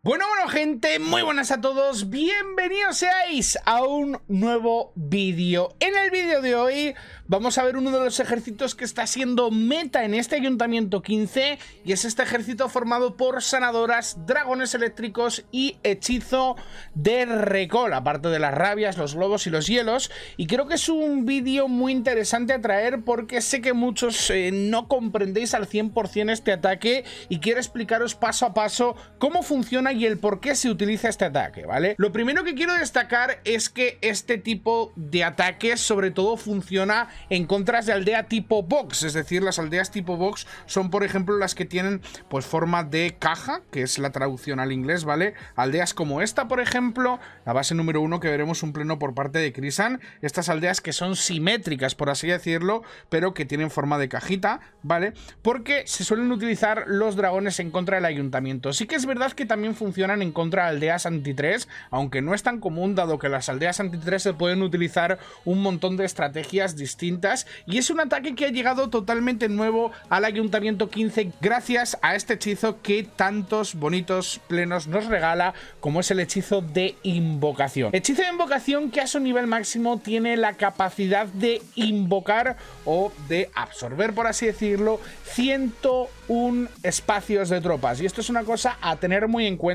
Bueno, gente, muy buenas a todos, bienvenidos seáis a un nuevo vídeo. En el vídeo de hoy vamos a ver uno de los ejércitos que está siendo meta en este Ayuntamiento 15 y es este ejército formado por sanadoras, dragones eléctricos y hechizo de recall, aparte de las rabias, los globos y los hielos. Y creo que es un vídeo muy interesante a traer porque sé que muchos no comprendéis al 100% este ataque y quiero explicaros paso a paso cómo funciona y el por qué se utiliza este ataque, ¿vale? Lo primero que quiero destacar es que este tipo de ataques sobre todo funciona en contras de aldea tipo box, es decir, las aldeas tipo box son por ejemplo las que tienen pues forma de caja, que es la traducción al inglés, ¿vale? Aldeas como esta, por ejemplo, la base número 1 que veremos un pleno por parte de Krisan, estas aldeas que son simétricas, por así decirlo, pero que tienen forma de cajita, ¿vale? Porque se suelen utilizar los dragones en contra del ayuntamiento. Sí que es verdad que también funcionan en contra de aldeas anti-3, aunque no es tan común dado que las aldeas anti-3 se pueden utilizar un montón de estrategias distintas y es un ataque que ha llegado totalmente nuevo al Ayuntamiento 15 gracias a este hechizo que tantos bonitos plenos nos regala, como es el hechizo de invocación. Hechizo de invocación que a su nivel máximo tiene la capacidad de invocar o de absorber, por así decirlo, 101 espacios de tropas, y esto es una cosa a tener muy en cuenta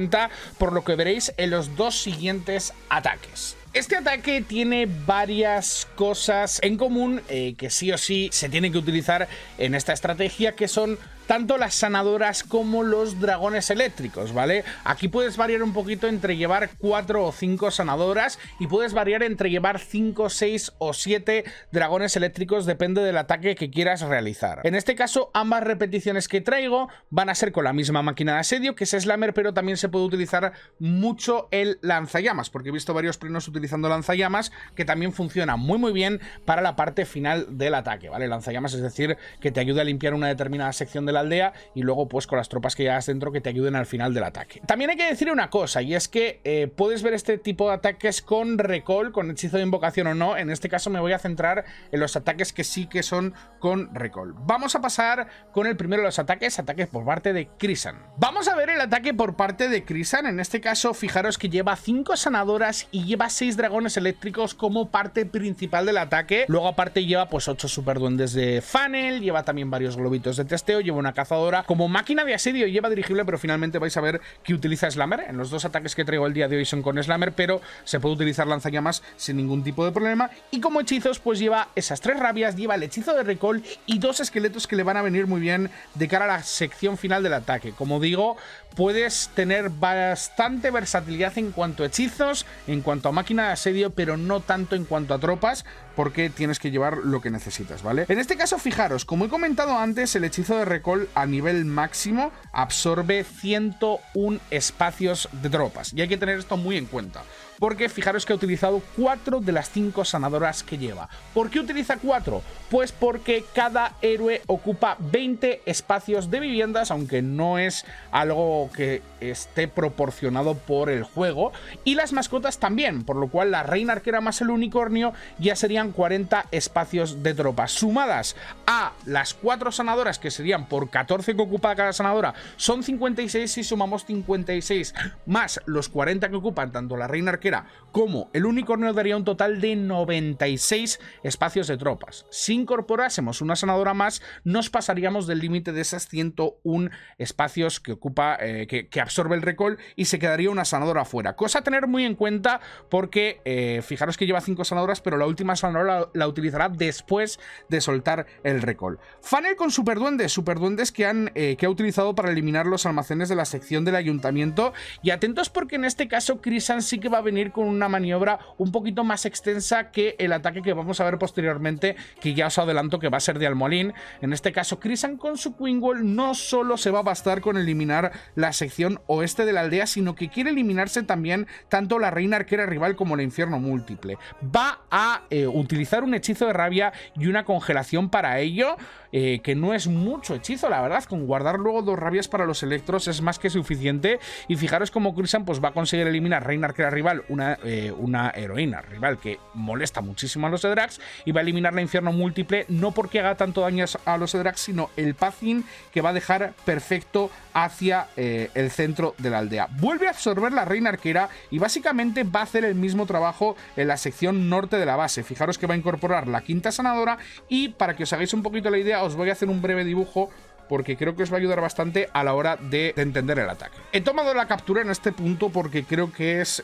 por lo que veréis en los dos siguientes ataques. Este ataque tiene varias cosas en común que sí o sí se tienen que utilizar en esta estrategia, que son tanto las sanadoras como los dragones eléctricos, ¿vale? Aquí puedes variar un poquito entre llevar 4 o 5 sanadoras y puedes variar entre llevar 5, 6 o 7 dragones eléctricos, depende del ataque que quieras realizar. En este caso, ambas repeticiones que traigo van a ser con la misma máquina de asedio, que es Slammer, pero también se puede utilizar mucho el lanzallamas, porque he visto varios plenos utilizando lanzallamas, que también funciona muy bien para la parte final del ataque, ¿vale? Lanzallamas, es decir, que te ayuda a limpiar una determinada sección de la aldea y luego pues con las tropas que llevas dentro que te ayuden al final del ataque. También hay que decir una cosa, y es que puedes ver este tipo de ataques con recall, con hechizo de invocación o no. En este caso me voy a centrar en los ataques que sí que son con recall. Vamos a pasar con el primero de los ataques por parte de Krisan. Vamos a ver el ataque por parte de Krisan. En este caso fijaros que lleva 5 sanadoras y lleva 6 dragones eléctricos como parte principal del ataque. Luego aparte lleva pues 8 superduendes de funnel, lleva también varios globitos de testeo, lleva una cazadora como máquina de asedio, lleva dirigible, pero finalmente vais a ver que utiliza Slammer. En los dos ataques que traigo el día de hoy son con Slammer, pero se puede utilizar lanzallamas sin ningún tipo de problema. Y como hechizos pues lleva esas 3 rabias, lleva el hechizo de recall y 2 esqueletos que le van a venir muy bien de cara a la sección final del ataque. Como digo, puedes tener bastante versatilidad en cuanto a hechizos, en cuanto a máquina de asedio, pero no tanto en cuanto a tropas, porque tienes que llevar lo que necesitas, ¿vale? En este caso, fijaros, como he comentado antes, el hechizo de recall a nivel máximo absorbe 101 espacios de tropas, y hay que tener esto muy en cuenta, porque fijaros que ha utilizado 4 de las 5 sanadoras que lleva. ¿Por qué utiliza 4? Pues porque cada héroe ocupa 20 espacios de viviendas, aunque no es algo que esté proporcionado por el juego, y las mascotas también, por lo cual la reina arquera más el unicornio ya serían 40 espacios de tropas. Sumadas a las 4 sanadoras, que serían por 14 que ocupa cada sanadora, son 56, si sumamos 56 más los 40 que ocupan tanto la reina arquera como el unicornio, daría un total de 96 espacios de tropas. Si incorporásemos una sanadora más, nos pasaríamos del límite de esas 101 espacios que ocupa, que absorbe el recall, y se quedaría una sanadora fuera. Cosa a tener muy en cuenta porque fijaros que lleva 5 sanadoras, pero la última sanadora la utilizará después de soltar el recall. Funnel con superduendes que ha utilizado para eliminar los almacenes de la sección del ayuntamiento, y atentos porque en este caso Krisan sí que va a venir con una maniobra un poquito más extensa que el ataque que vamos a ver posteriormente, que ya os adelanto que va a ser de Almolín. En este caso Krisan con su Queen Wall no solo se va a bastar con eliminar la sección oeste de la aldea, sino que quiere eliminarse también tanto la reina arquera rival como el infierno múltiple. Va a utilizar un hechizo de rabia y una congelación para ello, que no es mucho hechizo, la verdad. Con guardar luego 2 rabias para los electros es más que suficiente, y fijaros como Krisan pues va a conseguir eliminar reina arquera rival una heroína rival que molesta muchísimo a los Edrax y va a eliminar la infierno múltiple, no porque haga tanto daño a los Edrax, sino el pathing que va a dejar perfecto hacia el centro de la aldea. Vuelve a absorber la reina arquera y básicamente va a hacer el mismo trabajo en la sección norte de la base. Fijaros que va a incorporar la quinta sanadora y para que os hagáis un poquito la idea os voy a hacer un breve dibujo porque creo que os va a ayudar bastante a la hora de entender el ataque. He tomado la captura en este punto porque creo que es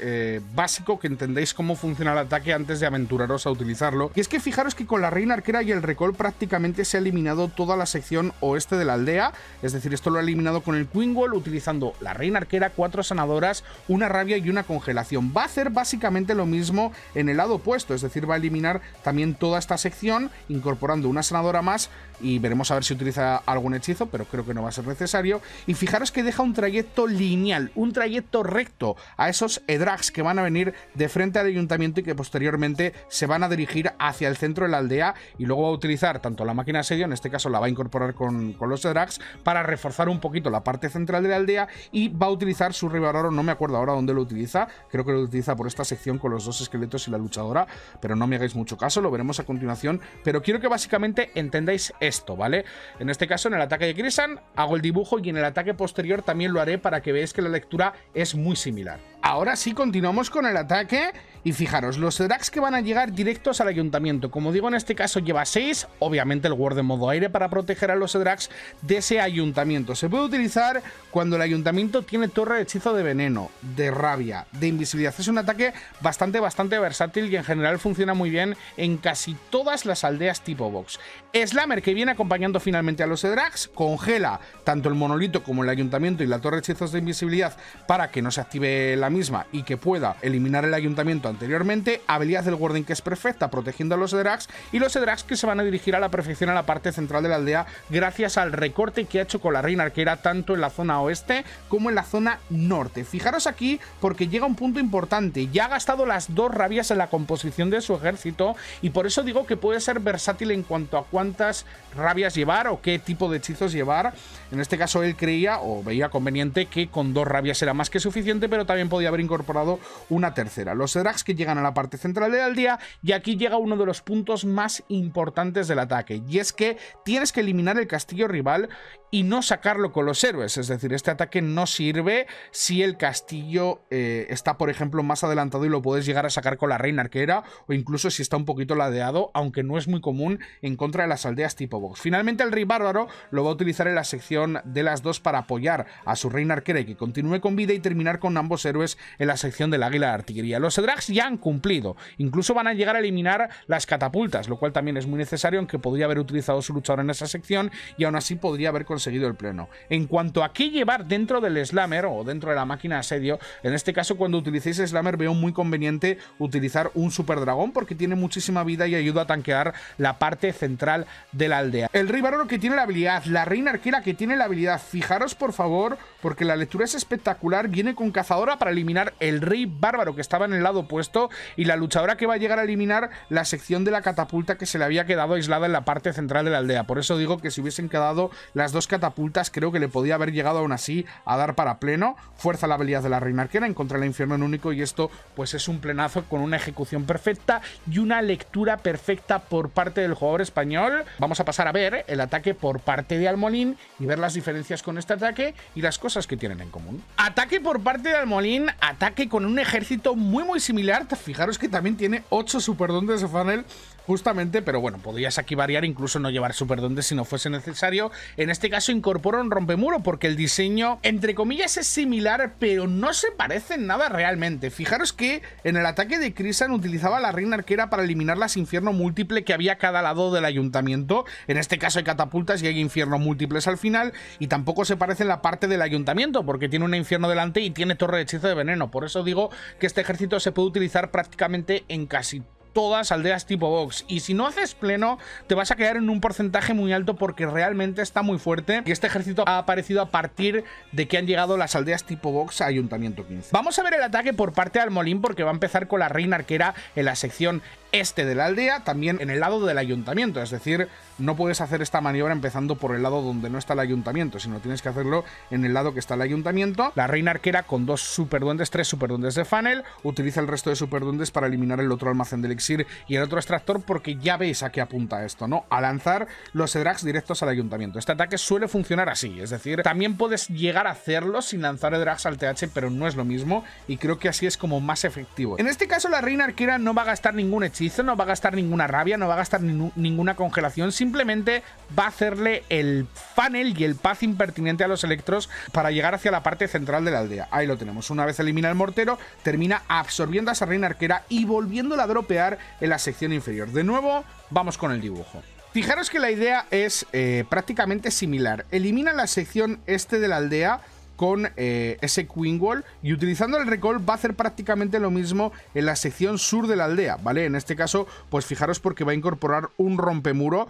básico que entendáis cómo funciona el ataque antes de aventuraros a utilizarlo. Y es que fijaros que con la reina arquera y el recall prácticamente se ha eliminado toda la sección oeste de la aldea, es decir, esto lo ha eliminado con el Queen Wall utilizando la reina arquera, 4 sanadoras, una rabia y una congelación. Va a hacer básicamente lo mismo en el lado opuesto, es decir, va a eliminar también toda esta sección incorporando una sanadora más y veremos a ver si utiliza algún hechizo, pero creo que no va a ser necesario. Y fijaros que deja un trayecto lineal, un trayecto recto a esos Edrax que van a venir de frente al ayuntamiento y que posteriormente se van a dirigir hacia el centro de la aldea y luego va a utilizar tanto la máquina de asedio, en este caso la va a incorporar con los Edrax para reforzar un poquito la parte central de la aldea y va a utilizar su Rivaroro, no me acuerdo ahora dónde lo utiliza, creo que lo utiliza por esta sección con los 2 esqueletos y la luchadora, pero no me hagáis mucho caso, lo veremos a continuación, pero quiero que básicamente entendáis esto, ¿vale? En este caso, en el ataque de Krisan, hago el dibujo y en el ataque posterior también lo haré para que veáis que la lectura es muy similar. Ahora sí, continuamos con el ataque y fijaros, los Edrax que van a llegar directos al ayuntamiento. Como digo, en este caso lleva 6, obviamente el Ward de modo aire para proteger a los Edrax de ese ayuntamiento. Se puede utilizar cuando el ayuntamiento tiene torre de hechizo de veneno, de rabia, de invisibilidad. Es un ataque bastante versátil y en general funciona muy bien en casi todas las aldeas tipo box. Slammer, que viene acompañando finalmente a los Edrax, congela tanto el monolito como el ayuntamiento y la torre de hechizos de invisibilidad para que no se active la misma y que pueda eliminar el ayuntamiento anteriormente. Habilidad del Warden que es perfecta protegiendo a los Edrax y los Edrax que se van a dirigir a la perfección a la parte central de la aldea gracias al recorte que ha hecho con la reina arquera tanto en la zona oeste como en la zona norte. Fijaros aquí porque llega un punto importante, ya ha gastado las 2 rabias en la composición de su ejército y por eso digo que puede ser versátil en cuanto a cuántas rabias llevar o qué tipo de hechizos llevar. En este caso él creía o veía conveniente que con 2 rabias era más que suficiente, pero también podía haber incorporado una tercera. Los Edrax que llegan a la parte central de la aldea y aquí llega uno de los puntos más importantes del ataque y es que tienes que eliminar el castillo rival y no sacarlo con los héroes, es decir, este ataque no sirve si el castillo está, por ejemplo, más adelantado y lo puedes llegar a sacar con la reina arquera o incluso si está un poquito ladeado, aunque no es muy común en contra de las aldeas tipo box. Finalmente el rey bárbaro lo va a utilizar en la sección de las 2 para apoyar a su reina arquera y que continúe con vida y terminar con ambos héroes en la sección del águila de artillería. Los Edrax ya han cumplido, incluso van a llegar a eliminar las catapultas, lo cual también es muy necesario, aunque podría haber utilizado su luchador en esa sección y aún así podría haber conseguido el pleno. En cuanto a qué llevar dentro del Slammer o dentro de la máquina de asedio, en este caso cuando utilicéis Slammer veo muy conveniente utilizar un super dragón porque tiene muchísima vida y ayuda a tanquear la parte central de la aldea. El rey bárbaro que tiene la habilidad, la reina arquera que tiene la habilidad, fijaros por favor porque la lectura es espectacular, viene con cazadora para eliminar el rey bárbaro que estaba en el lado opuesto y la luchadora que va a llegar a eliminar la sección de la catapulta que se le había quedado aislada en la parte central de la aldea. Por eso digo que si hubiesen quedado las 2 catapultas creo que le podía haber llegado aún así a dar para pleno. Fuerza la habilidad de la reina arquera en contra del infierno en único y esto pues es un plenazo con una ejecución perfecta y una lectura perfecta por parte del jugador español. Vamos a pasar a ver el ataque por parte de Almolín y ver las diferencias con este ataque y las cosas que tienen en común. Ataque por parte de Almolín, ataque con un ejército muy similar. Fijaros que también tiene 8 superdondes de funnel justamente, pero bueno, podrías aquí variar, incluso no llevar superdondes si no fuese necesario. En este caso incorpora un rompemuro porque el diseño, entre comillas, es similar, pero no se parece en nada realmente. Fijaros que en el ataque de Krisan utilizaba la reina arquera para eliminar las infierno múltiple que había a cada lado del ayuntamiento. En este caso hay catapultas y hay infierno múltiples al final, y tampoco se parece en la parte del ayuntamiento porque tiene un infierno delante y tiene torre de hechizo de veneno. Por eso digo que este ejército se puede utilizar prácticamente en casi todas aldeas tipo box, y si no haces pleno te vas a quedar en un porcentaje muy alto porque realmente está muy fuerte y este ejército ha aparecido a partir de que han llegado las aldeas tipo box a Ayuntamiento 15. Vamos a ver el ataque por parte de Almolín porque va a empezar con la reina arquera en la sección este de la aldea, también en el lado del ayuntamiento, es decir, no puedes hacer esta maniobra empezando por el lado donde no está el ayuntamiento, sino tienes que hacerlo en el lado que está el ayuntamiento. La reina arquera con 2 superduendes, 3 superduendes de funnel, utiliza el resto de superduendes para eliminar el otro almacén de elixir y el otro extractor, porque ya veis a qué apunta esto, ¿no? A lanzar los Edrax directos al ayuntamiento. Este ataque suele funcionar así, es decir, también puedes llegar a hacerlo sin lanzar Edrax al TH, pero no es lo mismo y creo que así es como más efectivo. En este caso la reina arquera no va a gastar ningún hechizo, no va a gastar ninguna rabia, no va a gastar ninguna congelación, simplemente va a hacerle el funnel y el path impertinente a los electros para llegar hacia la parte central de la aldea. Ahí lo tenemos. Una vez elimina el mortero, termina absorbiendo a esa reina arquera y volviéndola a dropear en la sección inferior. De nuevo, vamos con el dibujo. Fijaros que la idea es prácticamente similar. Elimina la sección este de la aldea con ese Queen Wall, y utilizando el recall va a hacer prácticamente lo mismo en la sección sur de la aldea, ¿vale? En este caso, pues fijaros, porque va a incorporar un rompemuro,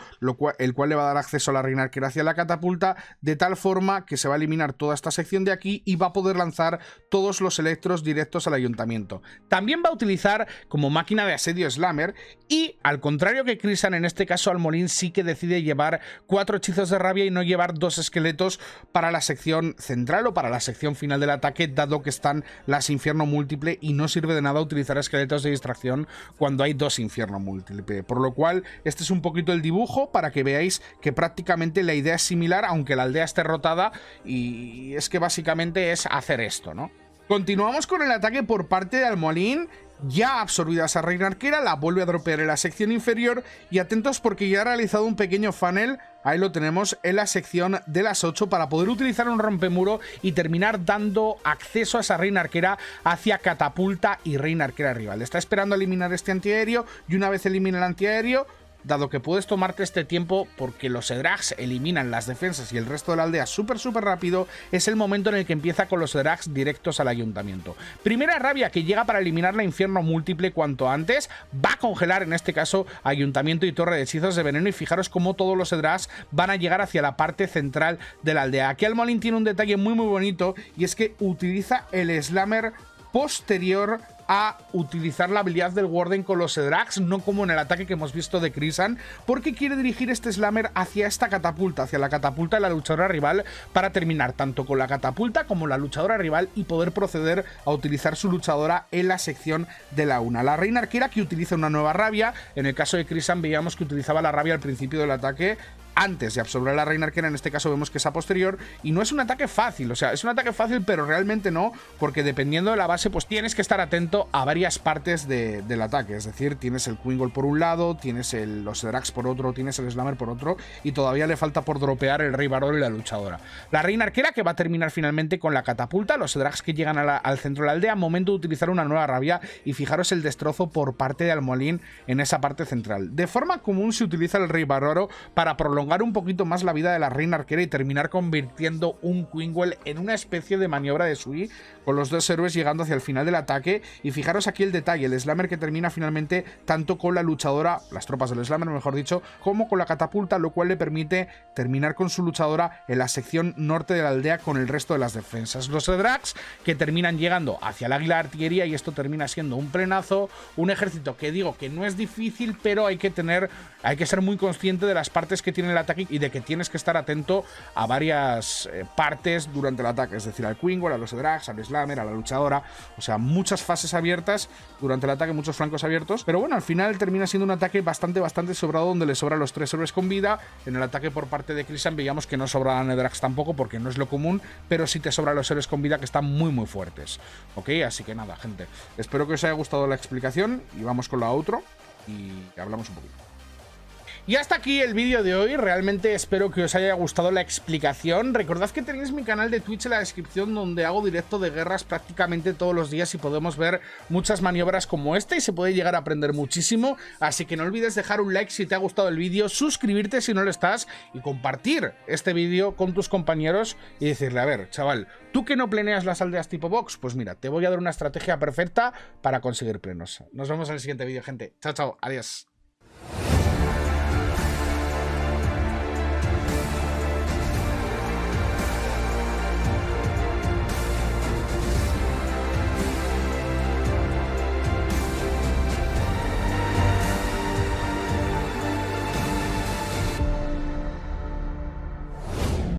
el cual le va a dar acceso a la reina arquera hacia la catapulta, de tal forma que se va a eliminar toda esta sección de aquí y va a poder lanzar todos los electros directos al ayuntamiento. También va a utilizar como máquina de asedio Slammer, y al contrario que Krisan, en este caso Almolín sí que decide llevar 4 hechizos de rabia y no llevar 2 esqueletos para la sección central o para la sección final del ataque, dado que están las infierno múltiple y no sirve de nada utilizar esqueletos de distracción cuando hay 2 infierno múltiple, por lo cual este es un poquito el dibujo para que veáis que prácticamente la idea es similar, aunque la aldea esté rotada, y es que básicamente es hacer esto, ¿no? Continuamos con el ataque por parte de Almolín. Ya ha absorbido a esa reina arquera, la vuelve a dropear en la sección inferior, y atentos porque ya ha realizado un pequeño funnel, ahí lo tenemos, en la sección de las 8 para poder utilizar un rompemuro y terminar dando acceso a esa reina arquera hacia catapulta y reina arquera rival. Está esperando a eliminar este antiaéreo, y una vez elimina el antiaéreo, dado que puedes tomarte este tiempo porque los Edrax eliminan las defensas y el resto de la aldea súper rápido, es el momento en el que empieza con los Edrax directos al ayuntamiento. Primera rabia que llega para eliminar la infierno múltiple cuanto antes, va a congelar en este caso ayuntamiento y torre de hechizos de veneno, y fijaros cómo todos los Edrax van a llegar hacia la parte central de la aldea. Aquí Almolín tiene un detalle muy bonito, y es que utiliza el Slammer posterior a utilizar la habilidad del Warden con los Edrax, no como en el ataque que hemos visto de Krisan, porque quiere dirigir este Slammer hacia esta catapulta, hacia la catapulta de la luchadora rival, para terminar tanto con la catapulta como la luchadora rival y poder proceder a utilizar su luchadora en la sección de la 1. La reina arquera que utiliza una nueva rabia, en el caso de Krisan veíamos que utilizaba la rabia al principio del ataque, antes de absorber a la reina arquera, en este caso vemos que es a posterior, y no es un ataque fácil, o sea, es un ataque fácil, pero realmente no, porque dependiendo de la base, pues tienes que estar atento a varias partes del ataque, es decir, tienes el Queen Wall por un lado, tienes los Edrax por otro, tienes el Slammer por otro, y todavía le falta por dropear el Rey Barón y la luchadora. La reina arquera que va a terminar finalmente con la catapulta, los Edrax que llegan al centro de la aldea, momento de utilizar una nueva rabia, y fijaros el destrozo por parte de Almolín en esa parte central. De forma común se utiliza el Rey Baroro para prolongar un poquito más la vida de la reina arquera y terminar convirtiendo un Queen Wall en una especie de maniobra de Sui, con los 2 héroes llegando hacia el final del ataque. Y fijaros aquí el detalle, el Slammer que termina finalmente tanto con la luchadora, las tropas del Slammer mejor dicho, como con la catapulta, lo cual le permite terminar con su luchadora en la sección norte de la aldea con el resto de las defensas. Los Edrax que terminan llegando hacia el águila de artillería, y esto termina siendo un plenazo, un ejército que digo que no es difícil, pero hay que ser muy consciente de las partes que tiene el ataque y de que tienes que estar atento a varias partes durante el ataque, es decir, al Queen Wall, a los Edrax, al Slammer, a la luchadora, o sea, muchas fases abiertas durante el ataque, muchos flancos abiertos, pero bueno, al final termina siendo un ataque bastante sobrado, donde le sobran los 3 héroes con vida. En el ataque por parte de Krisan veíamos que no sobraban Edrax tampoco, porque no es lo común, pero sí te sobran los héroes con vida que están muy fuertes, ok, así que nada, gente, espero que os haya gustado la explicación, y vamos con la outro y hablamos un poquito. Y hasta aquí el vídeo de hoy, realmente espero que os haya gustado la explicación. Recordad que tenéis mi canal de Twitch en la descripción, donde hago directo de guerras prácticamente todos los días y podemos ver muchas maniobras como esta y se puede llegar a aprender muchísimo. Así que no olvides dejar un like si te ha gustado el vídeo, suscribirte si no lo estás y compartir este vídeo con tus compañeros y decirle, a ver, chaval, ¿tú que no planeas las aldeas tipo box? Pues mira, te voy a dar una estrategia perfecta para conseguir plenos. Nos vemos en el siguiente vídeo, gente. Chao, adiós.